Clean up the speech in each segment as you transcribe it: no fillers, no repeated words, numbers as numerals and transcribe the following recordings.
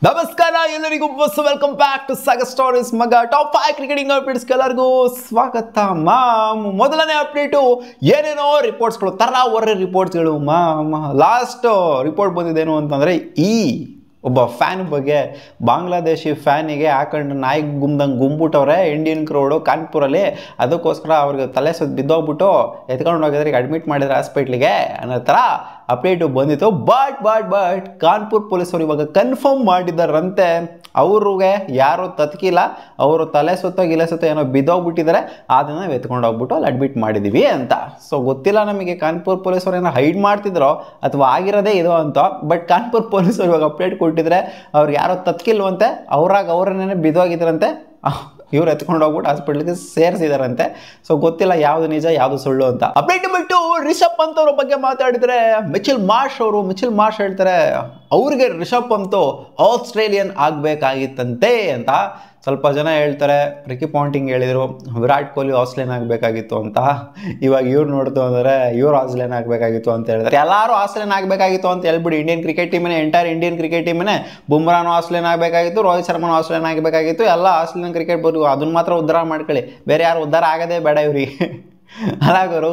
ನಮಸ್ಕಾರ ಎಲ್ಲರಿಗೂ welcome back to Sagar stories ಮಗ ಟಾಪ್ 5 ಕ್ರಿಕೆಟಿಂಗ್ ಅಪ್ಡೇಟ್ಸ್ ಎಲ್ಲರಿಗೂ ಸ್ವಾಗತ ಮೊದಲನೇ ಅಪ್ಡೇಟು ಏನೇನೋ ರಿಪೋರ್ಟ್ಸ್ಗಳು ತರಾವರೆ ರಿಪೋರ್ಟ್ಸ್ಗಳು ಲಾಸ್ಟ್ ರಿಪೋರ್ಟ್ ಬಂದಿದ್ದೇನು ಅಂತಂದರೆ ಒಬ್ಬ ಫ್ಯಾನ್ ಬಗ್ಗೆ ಬಾಂಗ್ಲಾದೇಶಿ ಫ್ಯಾನಿಗೆ ಹಾಕೊಂಡು ನಾಯಿ ಗುಮ್ದಂಗೆ ಗುಂಬಿಟ್ಟವ್ರೆ ಇಂಡಿಯನ್ ಕ್ರೌಡು ಕಾನ್ಪುರಲ್ಲಿ. ಅದಕ್ಕೋಸ್ಕರ ಅವ್ರಿಗೆ ತಲೆ ಸುತ್ತ ಬಿದ್ದೋಗ್ಬಿಟ್ಟು ಎತ್ಕೊಂಡು ಹೋಗಿದ್ರೆ ಅಡ್ಮಿಟ್ ಮಾಡಿದ್ರೆ ಹಾಸ್ಪಿಟ್ಲಿಗೆ ಅನ್ನೋ ಥರ ಅಪ್ಡೇಟು ಬಂದಿತ್ತು. ಬಟ್ ಕಾನ್ಪುರ್ ಪೊಲೀಸರು ಇವಾಗ ಕನ್ಫರ್ಮ್ ಮಾಡಿದ್ದಾರಂತೆ ಅವ್ರಿಗೆ ಯಾರು ತತ್ಕಿಲ್ಲ, ಅವರು ತಲೆ ಸುತ್ತ ಏನೋ ಬಿದ್ದೋಗ್ಬಿಟ್ಟಿದ್ದಾರೆ, ಅದನ್ನು ನಾವು ಎತ್ಕೊಂಡು ಹೋಗ್ಬಿಟ್ಟು ಅಲ್ಲಿ ಅಡ್ಮಿಟ್ ಮಾಡಿದ್ದೀವಿ ಅಂತ. ಸೊ ಗೊತ್ತಿಲ್ಲ ನಮಗೆ ಕಾನ್ಪುರ್ ಪೊಲೀಸರು ಏನೋ ಹೈಡ್ ಮಾಡ್ತಿದ್ರೋ ಅಥವಾ ಆಗಿರೋದೇ ಇದು ಅಂತ. ಬಟ್ ಕಾನ್ಪುರ್ ಪೊಲೀಸರು ಇವಾಗ ಅಪ್ಡೇಟ್ ಕೊಟ್ಟಿದ್ರೆ ಅವ್ರಿಗೆ ಯಾರೋ ತತ್ಕಿಲ್ವಂತೆ, ಅವ್ರನ್ನೇ ಬಿದ್ದೋಗಿದ್ರಂತೆ, ಇವ್ರು ಎತ್ಕೊಂಡು ಹೋಗ್ಬಿಟ್ಟು ಹಾಸ್ಪಿಟ್ಲಿಗೆ ಸೇರಿಸಿದಾರಂತೆ. ಸೊ ಗೊತ್ತಿಲ್ಲ ಯಾವುದು ನಿಜ ಯಾವುದು ಸುಳ್ಳು ಅಂತ. ಅಪ್ಡೇಟ್ ಬಿಟ್ಟು ರಿಷಬ್ ಪಂತ್ ಅವ್ರ ಬಗ್ಗೆ ಮಾತಾಡಿದ್ರೆ ಮಿಚೆಲ್ ಮಾರ್ಷ್ ಹೇಳ್ತಾರೆ ಅವ್ರಿಗೆ ರಿಷಬ್ ಪಂತ್ ಆಸ್ಟ್ರೇಲಿಯನ್ ಆಗಬೇಕಾಗಿತ್ತಂತೆ ಅಂತ. ಸ್ವಲ್ಪ ಜನ ಹೇಳ್ತಾರೆ ರಿಕಿ ಪಾಂಟಿಂಗ್ ಹೇಳಿದರು ವಿರಾಟ್ ಕೊಹ್ಲಿ ಆಸ್ಟ್ರೇಲಿಯನ್ ಆಗಬೇಕಾಗಿತ್ತು ಅಂತ. ಇವಾಗ ಇವ್ರು ನೋಡ್ತು ಅಂದರೆ ಇವ್ರು ಆಸ್ಟ್ರೇಲಿಯನ್ ಆಗಬೇಕಾಗಿತ್ತು ಅಂತ ಹೇಳಿದ್ರೆ ಎಲ್ಲರೂ ಆಸ್ಟ್ರೇಲಿಯನ್ ಆಗಬೇಕಾಗಿತ್ತು ಅಂತ ಹೇಳ್ಬಿಡಿ. ಇಂಡಿಯನ್ ಕ್ರಿಕೆಟ್ ಟೀಮೇ ಬುಮ್ರಾನು ಆಸ್ಟ್ರೇಲಿಯನ್ ಆಗಬೇಕಾಗಿತ್ತು, ರೋಹಿತ್ ಶರ್ಮಾನು ಆಸ್ಟ್ರೇಲಿಯನ್ ಆಗಬೇಕಾಗಿತ್ತು, ಎಲ್ಲ ಆಸ್ಟ್ರೇಲಿಯನ್ ಕ್ರಿಕೆಟ್ ಬರು ಅದನ್ನ ಮಾತ್ರ ಉದ್ಧಾರ ಮಾಡ್ಕೊಳ್ಳಿ, ಬೇರೆ ಯಾರು ಉದ್ಧಾರ ಆಗೋದೇ ಬೇಡ ಇವ್ರಿಗೆ. ಅಲಾಗರು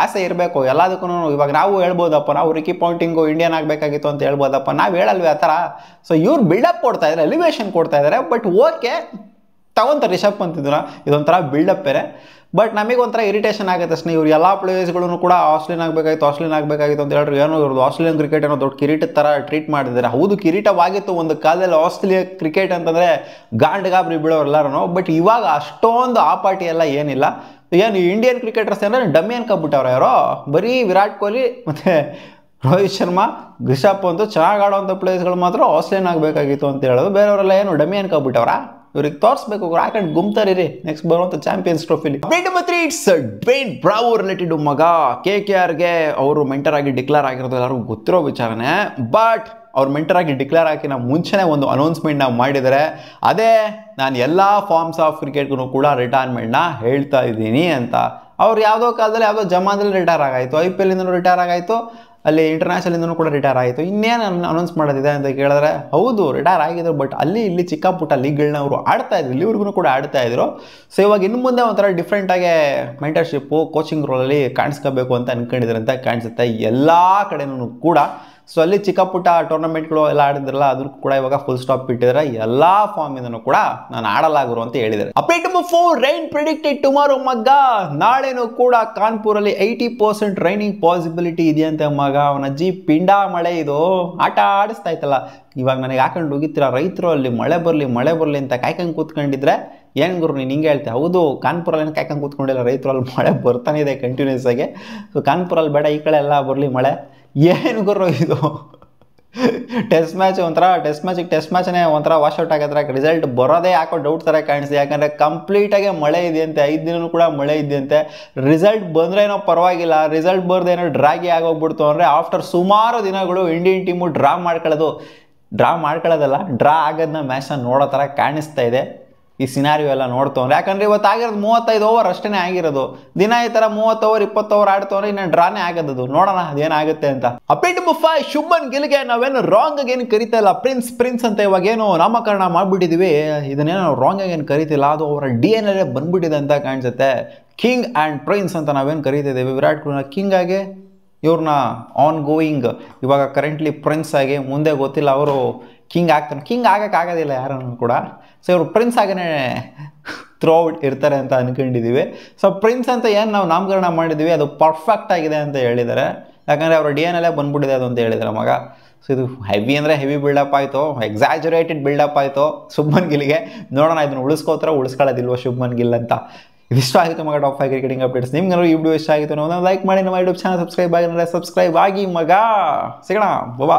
ಆಸೆ ಇರಬೇಕು ಎಲ್ಲದಕ್ಕೂ. ಇವಾಗ ನಾವು ಹೇಳ್ಬೋದಪ್ಪ, ನಾವು ರಿಕಿ ಪಾಂಟಿಂಗು ಇಂಡಿಯನ್ ಆಗಬೇಕಾಗಿತ್ತು ಅಂತ ಹೇಳ್ಬೋದಪ್ಪ, ನಾವು ಹೇಳಲ್ವಿ ಆ ಥರ. ಸೊ ಇವ್ರು ಬಿಲ್ಡಪ್ ಕೊಡ್ತಾ ಇದ್ದಾರೆ, ಎಲಿವೇಶನ್ ಕೊಡ್ತಾ ಇದ್ದಾರೆ. ಬಟ್ ಓಕೆ ತಗೊಂತಾರೆ ರಿಷಬ್ ಪಂತ್ ಇದೊಂಥರ ಬಿಲ್ಡಪ್ಪೇ. ಬಟ್ ನಮಗೆ ಒಂಥರ ಇರಿಟೇಷನ್ ಆಗುತ್ತೆ ಅಷ್ಟೇ. ಇವ್ರು ಎಲ್ಲ ಪ್ಲೇಯರ್ಸ್ಗಳನ್ನು ಕೂಡ ಆಸ್ಟ್ರೇಲಿಯನ್ ಆಗಬೇಕಾಗಿತ್ತು ಅಂತ ಹೇಳಿದ್ರು. ಏನೋ ಇವ್ರದ್ದು ಆಸ್ಟ್ರೇಲಿಯನ್ ಕ್ರಿಕೆಟ್ ಏನೋ ದೊಡ್ಡ ಕಿರೀಟದ ಥರ ಟ್ರೀಟ್ ಮಾಡಿದ್ದಾರೆ. ಹೌದು ಕಿರೀಟವಾಗಿತ್ತು ಒಂದು ಕಾಲದಲ್ಲಿ ಆಸ್ಟ್ರೇಲಿಯಾ ಕ್ರಿಕೆಟ್ ಅಂತಂದರೆ ಗಾಬರಿ ಬೀಳೋರು ಎಲ್ಲರೂ. ಬಟ್ ಇವಾಗ ಅಷ್ಟೊಂದು ಆ ಪಾರ್ಟಿ ಎಲ್ಲ ಏನಿಲ್ಲ. ಏನು ಇಂಡಿಯನ್ ಕ್ರಿಕೆಟರ್ಸ್ ಅಂದರೆ ಡಮ್ಮಿ ಅನ್ಕೊಬಿಟ್ಟವ್ರೆ ಯಾರೋ. ಬರೀ ವಿರಾಟ್ ಕೊಹ್ಲಿ ಮತ್ತು ರೋಹಿತ್ ಶರ್ಮಾ, ರಿಷಬ್ ಪಂತ್ ಚೆನ್ನಾಗಿ ಆಡೋವಂಥ ಪ್ಲೇಯರ್ಸ್ಗಳು ಮಾತ್ರ ಆಸ್ಟ್ರೇಲಿಯನ್ ಆಗಬೇಕಾಗಿತ್ತು ಅಂತ ಹೇಳೋದು. ಬೇರೆಯವರೆಲ್ಲ ಏನು ಡಮ್ಮಿ ಅನ್ಕೊಬಿಟ್ಟವ್ರ? ಇವ್ರಿಗೆ ತೋರಿಸ್ಬೇಕು, ಹಾಕೊಂಡು ಗುಮ್ತಾರಿರಿ ನೆಕ್ಸ್ಟ್ ಬರುವಂಥ ಚಾಂಪಿಯನ್ಸ್ ಟ್ರೋಫಿಲಿ. ಇಟ್ಸ್ ಡ್ವೇನ್ ಬ್ರಾವೋ ರಿಲೇಟೆಡ್ ಮಗ. KKRಗೆ ಅವರು ಮೆಂಟರ್ ಆಗಿ ಡಿಕ್ಲೇರ್ ಆಗಿರೋದು ಎಲ್ಲರಿಗೂ ಗೊತ್ತಿರೋ ವಿಚಾರನೇ. ಬಟ್ ಅವ್ರು ಮೆಂಟರ್ ಆಗಿ ಡಿಕ್ಲೇರ್ ಹಾಕಿನ ಮುಂಚೆನೇ ಒಂದು ಅನೌನ್ಸ್ಮೆಂಟ್ನ ಮಾಡಿದರೆ, ಅದೇ ನಾನು ಎಲ್ಲ ಫಾರ್ಮ್ಸ್ ಆಫ್ ಕ್ರಿಕೆಟ್ಗೂ ಕೂಡ ರಿಟೈರ್ಮೆಂಟ್ನ ಹೇಳ್ತಾ ಇದ್ದೀನಿ ಅಂತ. ಅವ್ರು ಯಾವುದೋ ಕಾಲದಲ್ಲಿ ಯಾವುದೋ ಜಮಾದಲ್ಲಿ ರಿಟೈರ್ ಆಗಾಯಿತು, IPL ಇಂದನೂ ರಿಟೈರ್ ಆಗಾಯಿತು, ಅಲ್ಲಿ ಇಂಟರ್ನ್ಯಾಷನಲಿಂದನೂ ಕೂಡ ರಿಟೈರ್ ಆಯಿತು. ಇನ್ನೇನು ಅನೌನ್ಸ್ ಮಾಡೋದಿದೆ ಅಂತ ಕೇಳಿದ್ರೆ ಹೌದು ರಿಟೈರ್ ಆಗಿದ್ರು. ಬಟ್ ಅಲ್ಲಿ ಇಲ್ಲಿ ಚಿಕ್ಕ ಪುಟ್ಟ ಲೀಗ್ಗಳನ್ನ ಅವರು ಆಡ್ತಾಯಿದ್ರು, ಇಲ್ಲಿವರೆಗೂ ಕೂಡ ಆಡ್ತಾಯಿದ್ರು. ಸೊ ಇವಾಗ ಇನ್ನು ಮುಂದೆ ಒಂಥರ ಡಿಫ್ರೆಂಟಾಗಿ ಮೆಂಟರ್ಶಿಪ್ಪು ಕೋಚಿಂಗ್ ರೋಲಲ್ಲಿ ಕಾಣಿಸ್ಕೋಬೇಕು ಅಂತ ಅಂದ್ಕೊಂಡಿದ್ದಾರೆ ಅಂತ ಕಾಣಿಸುತ್ತೆ ಎಲ್ಲ ಕಡೆನೂ ಕೂಡ. ಸೊ ಅಲ್ಲಿ ಚಿಕ್ಕ ಪುಟ್ಟ ಟೂರ್ನಮೆಂಟ್ಗಳು ಎಲ್ಲ ಆಡಿದ್ರಲ್ಲ ಅದಕ್ಕೂ ಕೂಡ ಇವಾಗ ಫುಲ್ ಸ್ಟಾಪ್ ಇಟ್ಟಿದ್ದಾರೆ. ಎಲ್ಲ ಫಾರ್ಮಿಂದನೂ ಕೂಡ ನಾನು ಆಡಲಾಗುರು ಅಂತ ಹೇಳಿದ್ದಾರೆ. Update number 4, rain predicted tomorrow ಮಗ. ನಾಳೆನೂ ಕೂಡ ಕಾನ್ಪುರಲ್ಲಿ 80% ರೈನಿಂಗ್ ಪಾಸಿಬಿಲಿಟಿ ಇದೆಯಂತೆ ಮಗ. ಅವನ ಅಜ್ಜಿ ಪಿಂಡ ಮಳೆ ಇದು ಆಟ ಆಡಿಸ್ತಾ ಇತ್ತಲ್ಲ. ಇವಾಗ ನನಗೆ ಹಾಕೊಂಡು ಹೋಗಿತ್ತೀರ ರೈತರು ಅಲ್ಲಿ ಮಳೆ ಬರಲಿ ಅಂತ ಕಾಯ್ಕೊಂಡು ಕೂತ್ಕೊಂಡಿದ್ರೆ ಏನು ಗುರು ನೀನು ಹಿಂಗೆ ಹೇಳ್ತೆ? ಹೌದು, ಕಾನ್ಪುರಲ್ಲಿ ಕಾಯ್ಕೊಂಡು ಕೂತ್ಕೊಂಡಿಲ್ಲ, ರೈತರಲ್ಲಿ ಮಳೆ ಬರ್ತಾನೆ ಇದೆ ಕಂಟಿನ್ಯೂಸ್ ಆಗಿ. ಸೊ ಕಾನ್ಪುರಲ್ಲಿ ಬೇಡ, ಈ ಕಡೆ ಎಲ್ಲ ಬರಲಿ ಮಳೆ. ಏನು ಗುರು ಇದು? ಟೆಸ್ಟ್ ಮ್ಯಾಚನೇ ಒಂಥರ ವಾಶ್ಔಟ್ ಆಗಿದ್ರೆ ರಿಸಲ್ಟ್ ಬರೋದೇ ಯಾಕೋ ಡೌಟ್ ಥರ ಕಾಣಿಸ್ತು. ಯಾಕಂದರೆ ಕಂಪ್ಲೀಟಾಗಿ ಮಳೆ ಇದೆಯಂತೆ, 5 ದಿನವೂ ಕೂಡ ಮಳೆ ಇದೆಯಂತೆ. ರಿಸಲ್ಟ್ ಬಂದರೆ ಏನೋ ಪರವಾಗಿಲ್ಲ, ರಿಸಲ್ಟ್ ಬರದೆ ಏನೋ ಡ್ರಾಗಿ ಆಗೋಗ್ಬಿಡ್ತು ಅಂದರೆ ಆಫ್ಟರ್ ಸುಮಾರು ದಿನಗಳು ಇಂಡಿಯನ್ ಟೀಮು ಡ್ರಾ ಮಾಡ್ಕೊಳ್ಳೋದಲ್ಲ, ಡ್ರಾ ಆಗೋದನ್ನ ಮ್ಯಾಚ್ನ ನೋಡೋ ಥರ ಕಾಣಿಸ್ತಾ ಇದೆ ಈ ಸಿನಾರಿಯೋ ಎಲ್ಲ ನೋಡ್ತವ್ರೆ. ಯಾಕಂದರೆ ಇವತ್ತು ಆಗಿರೋದು 35 ಓವರ್ ಅಷ್ಟೇ ಆಗಿರೋದು. ದಿನ ಈ ಥರ 30 ಓವರ್ 20 ಓವರ್ ಆಡ್ತವ್ರೆ, ಇನ್ನು ಡ್ರಾನೇ ಆಗೋದು. ನೋಡೋಣ ಅದೇನಾಗುತ್ತೆ ಅಂತ. ಅಪ್ಡೇಟ್ ನಂಬರ್ 5, ಶುಭ್ಮನ್ ಗಿಲ್ಗೆ ನಾವೇನು ರಾಂಗ್ ಆಗಿ ಏನು ಕರಿತಾ ಇಲ್ಲ, ಪ್ರಿನ್ಸ್ ಅಂತ ಇವಾಗೇನು ನಾಮಕರಣ ಮಾಡಿಬಿಟ್ಟಿದ್ದೀವಿ. ಇದನ್ನೇನೋ ರಾಂಗ್ ಆಗಿ ಏನು ಕರಿತಿಲ್ಲ, ಅದು ಅವರ DNA ಬಂದ್ಬಿಟ್ಟಿದೆ ಅಂತ ಕಾಣಿಸುತ್ತೆ. ಕಿಂಗ್ ಆ್ಯಂಡ್ ಪ್ರಿನ್ಸ್ ಅಂತ ನಾವೇನು ಕರಿತಿದ್ದೀವಿ. ವಿರಾಟ್ ಕೊಹ್ಲಿನ ಕಿಂಗ್ ಆಗಿ, ಇವ್ರನ್ನ ಆನ್ ಗೋಯಿಂಗ್ ಇವಾಗ ಕರೆಂಟ್ಲಿ ಪ್ರಿನ್ಸ್ ಆಗಿ, ಮುಂದೆ ಗೊತ್ತಿಲ್ಲ ಅವರು ಕಿಂಗ್ ಆಗ್ತಾನೆ. ಕಿಂಗ್ ಆಗೋಕ್ಕಾಗೋದಿಲ್ಲ ಯಾರನ್ನು ಕೂಡ. ಸೊ ಇವರು ಪ್ರಿನ್ಸ್ ಆಗೇ ಥ್ರೋಔಟ್ ಇರ್ತಾರೆ ಅಂತ ಅಂದ್ಕೊಂಡಿದ್ದೀವಿ. ಸೊ ಪ್ರಿನ್ಸ್ ಅಂತ ಏನು ನಾವು ನಾಮಕರಣ ಮಾಡಿದ್ದೀವಿ ಅದು ಪರ್ಫೆಕ್ಟ್ ಆಗಿದೆ ಅಂತ ಹೇಳಿದ್ದಾರೆ. ಯಾಕಂದರೆ ಅವರ DNA ಬಂದ್ಬಿಟ್ಟಿದೆ ಅದು ಅಂತ ಹೇಳಿದ್ದಾರೆ ಮಗ. ಸೊ ಇದು ಹೆವಿ ಅಂದರೆ ಹೆವಿ ಬಿಲ್ಡಪ್ ಆಯಿತು, ಎಕ್ಸಾಜುರೇಟೆಡ್ ಬಿಲ್ಡಪ್ ಆಯಿತು ಶುಭ್ಮನ್ ಗಿಲ್ಗೆ. ನೋಡೋಣ ಇದನ್ನು ಉಳಿಸ್ಕೊಳ್ಳೋದಿಲ್ವೋ ಶುಭ್ಮನ್ ಗಿಲ್ ಅಂತ. ಇದಿಷ್ಟ ಆಗಿತ್ತು ಮಗ ಟಾಪ್ 5 ಕ್ರಿಕೆಟಿಂಗ್ ಅಪ್ಡೇಟ್ಸ್. ನಿಮ್ಗೆ ಈ ವಿಡಿಯೋ ಇಷ್ಟ ಆಗಿತ್ತು ನಾವು ಲೈಕ್ ಮಾಡಿ, ನಮ್ಮ ಯೂಟ್ಯೂಬ್ ಚಾನಲ್ ಸಬ್ಸ್ಕ್ರೈಬ್ ಆಗಿ ಮಗ. ಸಿಗೋಣ, ಬಾಬಾ.